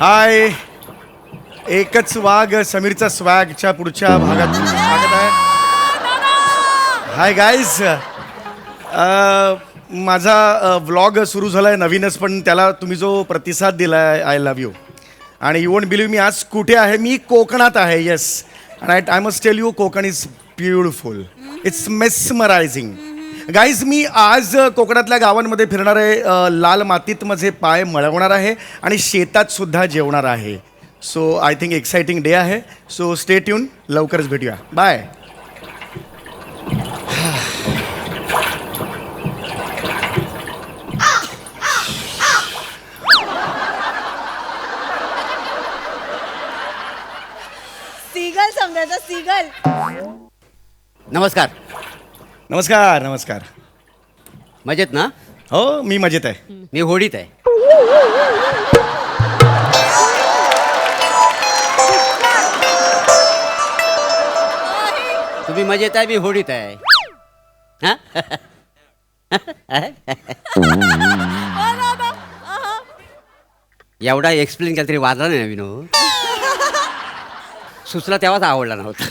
हाय, एकच वाघ समीरचा स्वॅगच्या पुढच्या भागात तुमचं स्वागत आहे. हाय गाईज, माझा व्लॉग सुरू झाला आहे नवीनच, पण त्याला तुम्ही जो प्रतिसाद दिला आहे आय लव्ह यू. आणि यू वोंट बिलीव्ह मी आज कुठे आहे. मी कोकणात आहे. Yes, and I must tell you, Konkan is beautiful. It's mesmerising. Guys, मी आज कोकणातल्या गावांमध्ये फिरणार आहे. लाल मातीत माझे पाय मळवणार आहे आणि शेतात सुद्धा जेवणार आहे. So I think exciting day आहे. सो स्टे ट्यून, लवकरच भेटूया. बाय. सीगल समजायचा सीगल. नमस्कार. नमस्कार. नमस्कार. मजेत ना? हो, मी मजेत आहे. मी होडीत आहे. तुम्ही मजेत आहे, मी होडीत आहे. हा? एवढा एक्सप्लेन केला तरी वाजला नाही ना विनोद. सुचला तेव्हाच आवडला नव्हता.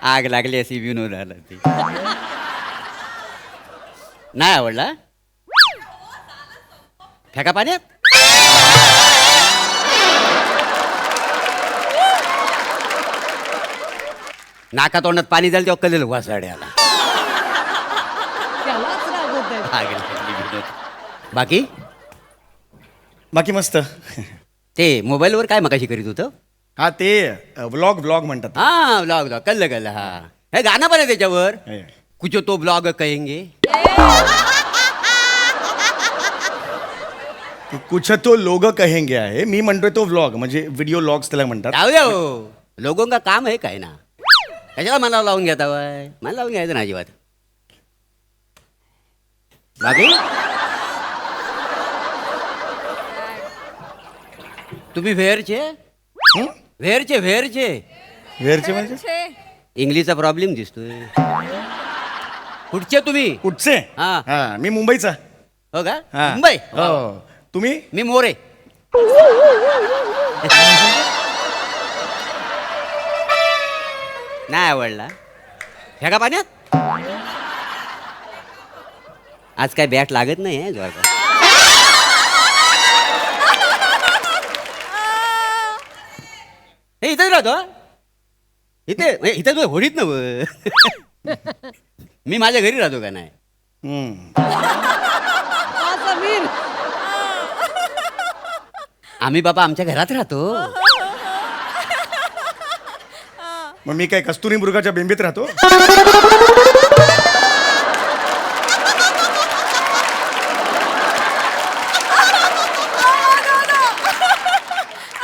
आग लागली अशी विनोद आला ती. नाही आवडला? फेका पाण्यात. नाका तोंडात पाणी झालं तेव्हा कळलेलं वासाड्याला. त्यालाच रागवत आग लागली विनोद. बाकी बाकी मस्त. ते मोबाईलवर काय मगाशी करीत होतं? हा, ते व्लॉग व्लॉग म्हणतात. हा ब्लॉग कळलं हा. हे गाणं पण आहे त्याच्यावर. हे. कुछ तो ब्लॉग कहेंगे. कुछ तो लोग कहेंगे आहे. मी म्हणतोय तो व्लॉग, म्हणजे व्हिडिओ लॉग्स त्याला म्हणतात. जाऊ द्या हो, लोगों का काम आहे काय ना. कशाला मला लावून घेता वय? मला लावून घ्यायचं ना अजिबात. बाकी तुम्ही व्हेरचे हं? व्हेरचे व्हेरचे वेरचे म्हणजे इंग्लिशचा प्रॉब्लेम दिसतोय. कुठचे तुम्ही? कुठचे? हा. हा, मी मुंबईचा. हो का? हा. मुंबई. हो. तुम्ही? मी मोरे. नाही आवडला? फेका पाण्यात. आज काय बॅट लागत नाही आहे जोर. हे इथेच राहतो. इथे तू होडीत नव. मी माझ्या घरी राहतो का नाही? समीर. आम्ही बाबा आमच्या घरात राहतो. मग मी काय कस्तुरी मृगाच्या बेंबीत राहतो?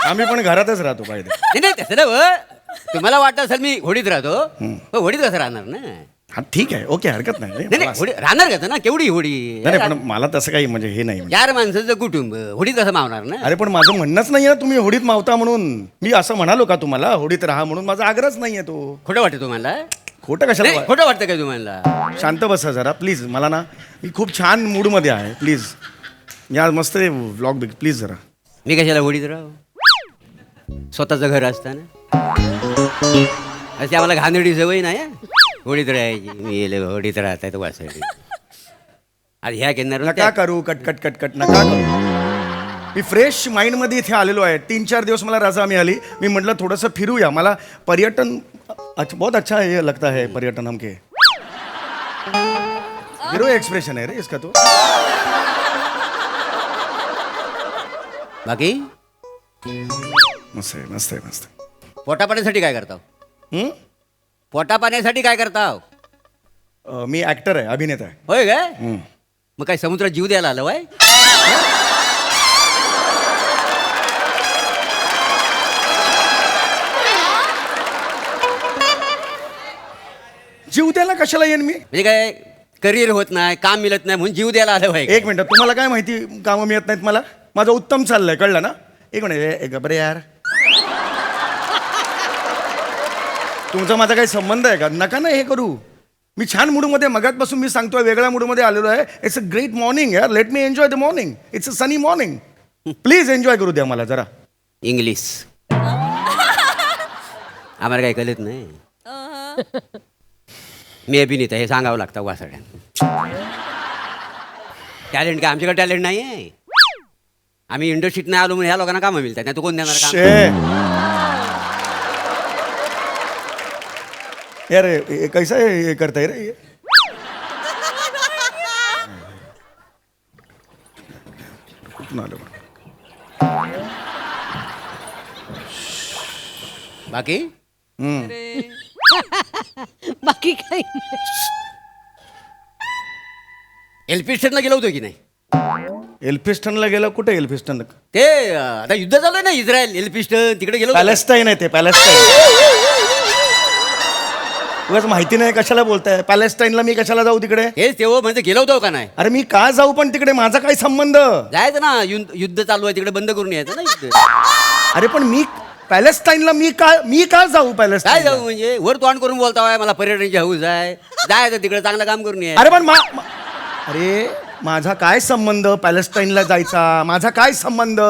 आम्ही पण घरातच राहतो पाहिजे. नाही नाही, तसं ना व. तुम्हाला वाटत असेल मी होडीत राहतो. पण होडीत कसं राहणार ना? हा, ठीक आहे, ओके, हरकत नाही. नाही नाही, होडी राहणार कसं ना? केवढी होडी? नाही, पण मला तसं काही म्हणजे हे नाही. चार माणसाचं कुटुंब होडीत कसं मावणार ना? अरे, पण माझं म्हणणंच नाही ना तुम्ही होडीत मावता म्हणून. मी असं म्हणालो का तुम्हाला होडीत राहा म्हणून? माझा आग्रहच नाहीये तो. खोटं वाटतं तुम्हाला? खोटं कशाला? नाही, खोटं वाटतं काय तुम्हाला? शांत बसा जरा प्लीज. मला ना, मी खूप छान मूडमध्ये आहे. प्लीज या मस्त व्लॉग प्लीज जरा. मी कशाला होडीत राहू? स्वतःचं घर असताना अशी आम्हाला घाणेरडी सवय नाही हं? होडीत राहायची. मी येले होडीत राहत आहे वासाठी. आज ह्या घेणार नका करू कटकट कटकट, नका करू. मी फ्रेश माइंडमध्ये इथे आलेलो आहे. 3-4 दिवस मला रजा मिळाली. मी म्हटलं थोडंसं फिरूया. मला पर्यटन बहुत अच्छा है लगता है. पर्यटन हमके हीरो एक्सप्रेशन है रे इसका तो. बाकी मस्त आहे, मस्त आहे, मस्त. पोटा पाण्यासाठी काय करता? हं? पोटा पाण्यासाठी काय करता? मी ऍक्टर आहे, अभिनेता आहे. होय काय? हं. मग काय समुद्रात जीव द्यायला आलं वय? जीव द्यायला कशाला येईन मी? म्हणजे काय करिअर होत नाही, काम मिळत नाही म्हणून जीव द्यायला आलं वय? एक मिनिट, तुम्हाला काय माहिती कामं मिळत नाहीत मला? माझं उत्तम चाललंय, कळलं ना? एक मिनिट, एक बरे यार. तुमचा माझा काही संबंध आहे का? नका ना हे करू. मी छान मूडमध्ये मगातपासून मी सांगतोय वेगळ्या मूडमध्ये आलेलो आहे. इट्स अ ग्रेट मॉर्निंग यार. Let me enjoy the morning. It's a sunny morning. Please enjoy करू द्या मला जरा. इंग्लिश आम्हाला काही कळत नाही. मी अभिनेता हे सांगावं लागतं वासाड्या. टॅलेंट काय आमच्याकडे टॅलेंट नाही आहे. आम्ही इंडस्ट्रीत नाही आलो म्हणून ह्या लोकांना कामं मिळतात नाही. तू कोण देणार काम? शे. यार ये कैसा हे करताय रे? कुठून आलं? बाकी बाकी काही एल्फिस्टनला गेलो होतो की नाही? एल्फिस्टनला गेला. कुठे एल्फिस्टन? ते आता युद्ध चालू आहे ना इस्रायल एल्फिस्टन तिकडे गेलो होतो. पॅलेस्टाईन आहे ते. पॅलेस्टाईन. उगाच माहिती नाही कशाला बोलताय. पॅलेस्टाईनला मी कशाला जाऊ तिकडे? हेच तेव्हा म्हणजे गेलो होतो का नाही? अरे मी का जाऊ पण तिकडे? माझा काय संबंध? जायचं ना युद्ध चालू आहे तिकडे बंद करून यायचं ना युद्ध. अरे पण मी पॅलेस्टाईनला मी का जाऊ काय पॅलेस्टाईन? जाऊ म्हणजे वर तोंड करून बोलताय मला पर्यटनाची हौस आहे. जायचं तिकडे चांगलं काम करून यायचं. अरे पण अरे माझा काय संबंध पॅलेस्टाईनला जायचा? माझा काय संबंध?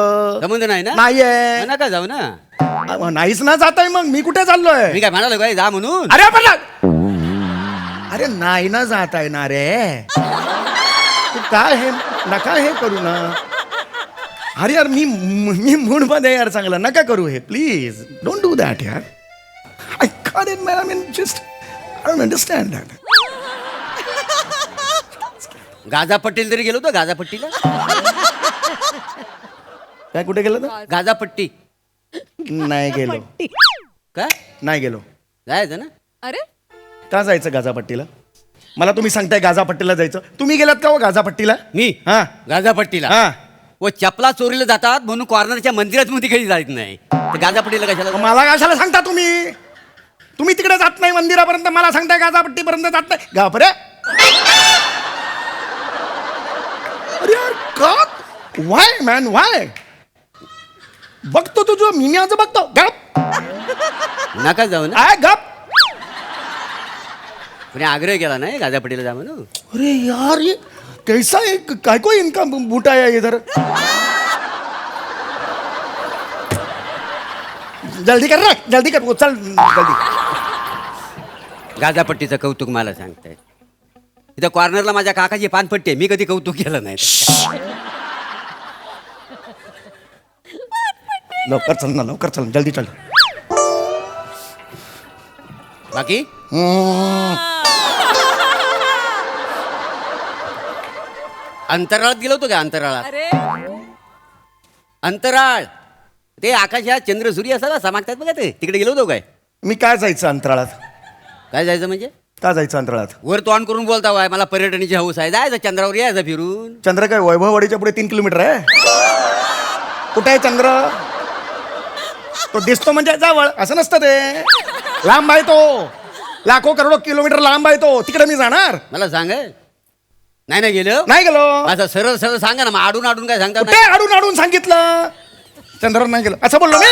संबंध नाही ना? नाहीये. नका जाऊ ना. नाहीच ना जात आहे. मग मी कुठे चाललोय? मी काय म्हणालो काय जा म्हणून? अरे पण अरे नाही ना जात आहे ना रे. तू काय हे नका हे करू ना. अरे यार मी मूड मध्ये यार चांगला. नका करू हे प्लीज. डोंट डू दॅट यार. I can't it man. I mean just I don't understand that. Gaza पट्टीला तरी गेलो होतो. गाझा पट्टीला काय कुठे गेलं तर? गाझा पट्टी नाही गेलो. काय नाही गेलो. जायचं ना? अरे का जायचं गाझापट्टीला? मला तुम्ही सांगताय गाझापट्टीला जायचं. तुम्ही गेलात का हो गाझापट्टीला? मी हा गाझा पट्टीला हा. व चपला चोरीला जातात म्हणून कॉर्नरच्या मंदिरात मध्ये काही जायत नाही. गाझा पट्टीला कशाला? मला कशाला सांगता तुम्ही? तुम्ही तिकडे जात नाही मंदिरापर्यंत. मला सांगताय गाझापट्टीपर्यंत जात नाही. घाबरे. अरे यार का? Y man Y? बघतो तुझं मिनियाचं बघतो. गप. नका जाऊ ना. आय गप. कोणी आग्रह केला नाही गाझा पट्टीला जा म्हणून? अरे यार ये कैसा है? काय को इनका बूटा है इधर? जल्दी कर रे. जल्दी कर. चल जल्दी. गाझा पट्टीचं कौतुक मला सांगतायत. इथं कॉर्नरला माझ्या काकाची पानपट्टी आहे. मी कधी कौतुक केलं नाही. लवकर चल ना. लवकर चल. जल्दी चल. बाकी अंतराळात गेलो होतो का? अंतराळात. अरे अंतराळ ते आकाशात चंद्र सूर्य असं समागतात बघा ते. तिकडे गेलो होतो काय? मी काय जायचं अंतराळात? काय जायचं म्हणजे? का जायचं अंतराळात? वर तोंड करून बोलता वाय मला पर्यटनाची हौस आहे. जायचं चंद्रावर यायचं फिरून. चंद्र काय वैभववाडीच्या पुढे 3 किलोमीटर आहे? कुठे आहे चंद्र? तो दिसतो म्हणजे जवळ असं नसतं ते. लांब आहे तो. लाखो करोडो किलोमीटर लांब आहे तो. तिकडे मी जाणार मला सांग नाही ना गेलो. नाही गेलो. असं सरळ सरळ सांगा ना. मग आडून आडून काय सांगता कुठे आडून आडून सांगितलं? चंद्रावर नाही गेलो असं बोललो मी.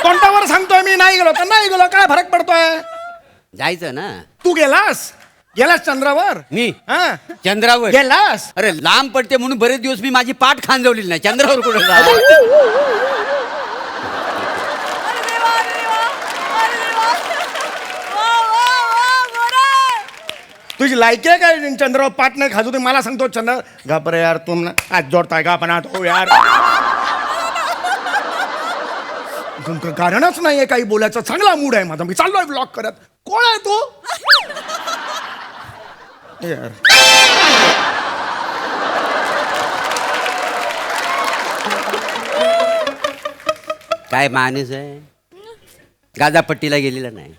कोणत्यावर सांगतोय मी नाही गेलो तर नाही गेलो. काय फरक पडतोय? जायचं ना. तू गेलास चंद्रावर? मी हा चंद्रावर गेलास? अरे लांब पडते म्हणून बरेच दिवस मी माझी पाठ खांजवलेली नाही. चंद्रावर कुठे जा? अरे देवा, अरे देवा, अरे देवा. वा, वा, वा, गोरा. तुझी लायकी आहे काय चंद्रावर पाठ नाही खाजू? मला सांगतो चंद्र घाबरे यार तुम आज जोडताय का पण हो यार. कारणच नाहीये काही बोलायचं. चांगला मूड आहे माझा. मी चाललोय ब्लॉक करत. कोण आहे तू? यार काय माणूस आहे? गाझापट्टीला गेलेला नाही.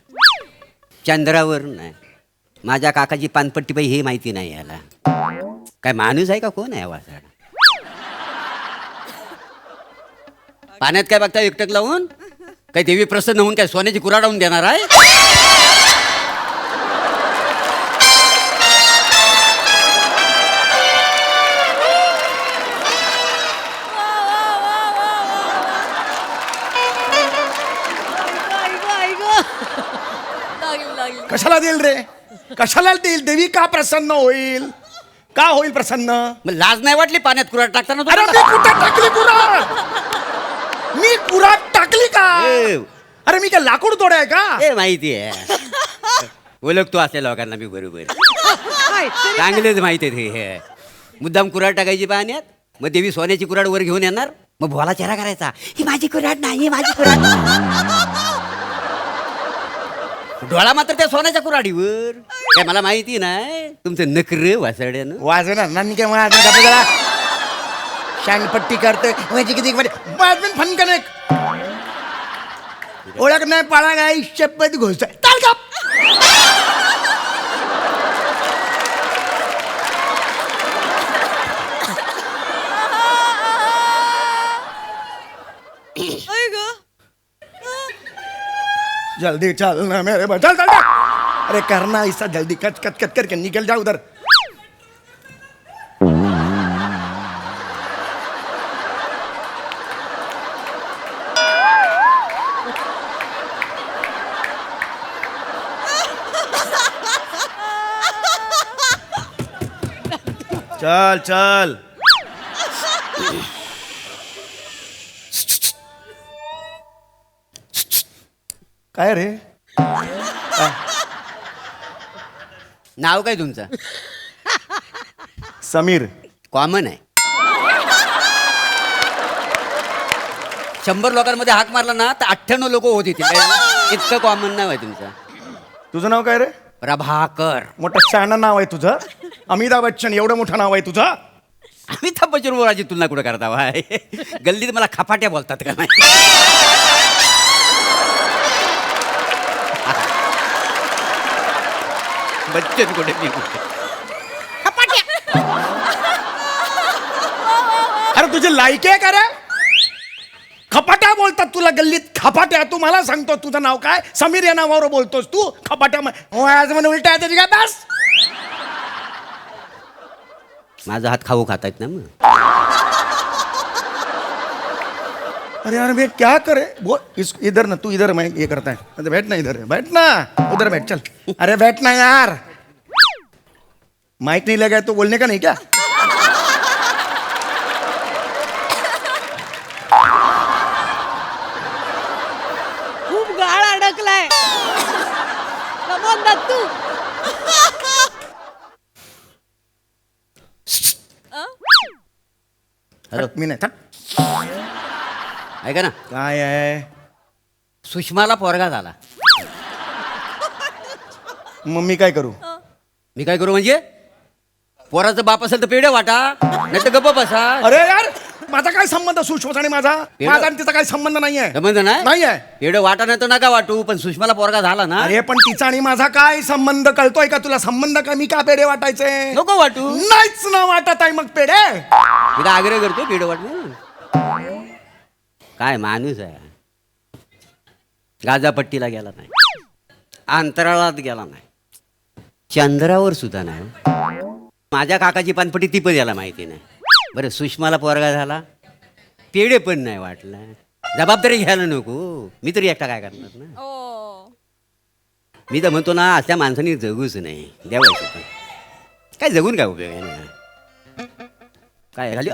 चंद्रावर नाही. माझ्या काकाची पानपट्टी बाई हे माहिती नाही याला. काय माणूस आहे का कोण आहे वासाड? पाण्यात काय बघता एकटक लावून? काय देवी प्रसन्न होऊन काय सोन्याची कुऱ्हाडावून देणार आहे? कशाला देईल रे? कशाला देईल? देवी का प्रसन्न होईल? का होईल प्रसन्न? मग लाज नाही वाटली पाण्यात कुराड टाकताना अरे मी तुम्हाला? कुठे टाकली कुराड? मी कुराड टाकली का? ए. अरे मी काय लाकूड तोडाय का? ए माहिती आहे ओळखतो असल्या लोकांना मी बरोबर चांगलेच माहिती आहे ते. मुद्दाम कुराड टाकायची पाण्यात, मग देवी सोन्याची कुराड वर घेऊन येणार, मग भोला चेहरा करायचा, ही माझी कुराड नाही, ही माझी कुराड डोळा मात्र त्या सोन्याच्या कुराडीवर. काय मला माहिती नाही तुमचं नकर वासड्यानं. वाजवणार नानी काय मला जरा शांगपट्टी करते म्हणजे किती बातमी फन कनेक ओळख नाही पाळा काय शपथ घोष चाल का. आई ग. जल्दी चल ना मेरे चल चल चल. अरे करना ऐसा जल्दी कट कट कट करके निकल जा उधर. चल चल. काय रे? नाव काय तुमचं? समीर. कॉमन आहे. 100 लोकांमध्ये हाक मारला ना तर 98 लोक होत येतील. इतकं कॉमन नाव आहे तुमचं. तुझं नाव काय रे? प्रभाकर. मोठं शहाणं नाव आहे तुझं. अमिताभ बच्चन एवढं मोठं नाव आहे तुझं. अमिताभ बच्चन बरोबराची तुलना कुठं करता भाई? गल्लीत मला खपाट्या बोलतात का नाही? बच्चन कुठे मी कुठे? अरे तुझी लायकी आहे का रे? खपाट्या बोलतात तुला गल्लीत. खपाट्या. तू मला सांगतो तुझं नाव काय? समीर या नावावर बोलतोस तू खपाट्या. आज म्हणून उलटा आहे त्याची काय बस. माझा हात खाऊ खातायत ना मग. अरे यार मैं क्या करे बोल. इधर ना तू इधर मैं ये करता है. अरे बैठ ना इधर. बैठ ना उधर बैठ चल. अरे बैठ ना यार. माइक नहीं लगा है तो बोलने का नहीं क्या? खूप गाळ अडकलाय. कमॉन दत्तू. हॅलो मी नाही. ऐका ना, काय आहे? सुषमाला पोरगा झाला. मग मी काय करू? मी काय करू म्हणजे? पोराचा बाप असेल तर पेढे वाटा, नाही तर गप्प बसा. अरे यार माझा काय संबंध सुषमा आणि माझा? माझा आणि तिचा काही संबंध नाहीये. संबंध नाही? नाहीये. पेढे वाटा नाही तर नका वाटू, पण सुषमाला पोरगा झाला ना. अरे पण तिचा आणि माझा काय संबंध कळतोय का तुला? संबंध का? मी का पेढे वाटायचे? नको वाटू. नाहीच ना वाटत आहे मग पेढे. मी तर आग्रह करतो पेढे वाटू. काय माणूस आहे. गाजापट्टीला गेला नाही, अंतराळात गेला नाही, चंद्रावर सुद्धा नाही. माझ्या काकाची पानपट्टी ती पण याला माहिती नाही. बरं सुषमाला पोरगा झाला, पेढे पण नाही वाटला. जबाबदारी घ्यायला नको. मी तरी एकटा काय करणार ना. ओ. मी तर म्हणतो ना अशा माणसाने जगूच नाही. द्यावायचं पण काय जगून काय उपयोग आहे ना. काय खाली